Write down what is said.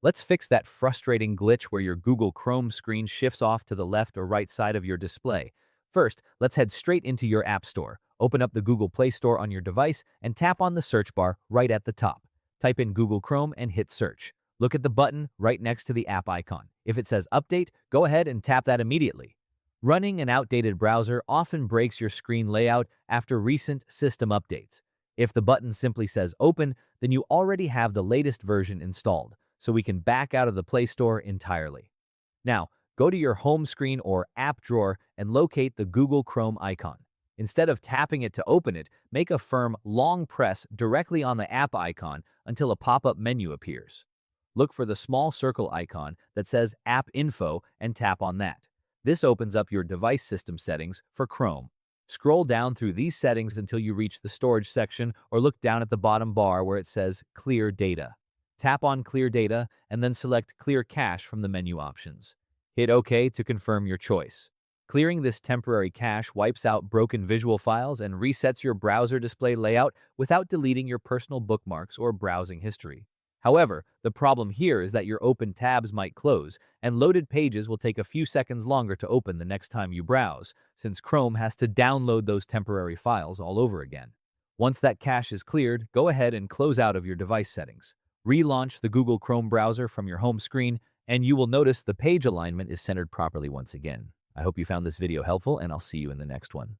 Let's fix that frustrating glitch where your Google Chrome screen shifts off to the left or right side of your display. First, let's head straight into your App Store. Open up the Google Play Store on your device and tap on the search bar right at the top. Type in Google Chrome and hit search. Look at the button right next to the app icon. If it says Update, go ahead and tap that immediately. Running an outdated browser often breaks your screen layout after recent system updates. If the button simply says Open, then you already have the latest version installed, so we can back out of the Play Store entirely. Now, go to your home screen or app drawer and locate the Google Chrome icon. Instead of tapping it to open it, make a firm, long press directly on the app icon until a pop-up menu appears. Look for the small circle icon that says App Info and tap on that. This opens up your device system settings for Chrome. Scroll down through these settings until you reach the storage section or look down at the bottom bar where it says Clear Data. Tap on Clear Data and then select Clear Cache from the menu options. Hit OK to confirm your choice. Clearing this temporary cache wipes out broken visual files and resets your browser display layout without deleting your personal bookmarks or browsing history. However, the problem here is that your open tabs might close, and loaded pages will take a few seconds longer to open the next time you browse, since Chrome has to download those temporary files all over again. Once that cache is cleared, go ahead and close out of your device settings. Relaunch the Google Chrome browser from your home screen, and you will notice the page alignment is centered properly once again. I hope you found this video helpful, and I'll see you in the next one.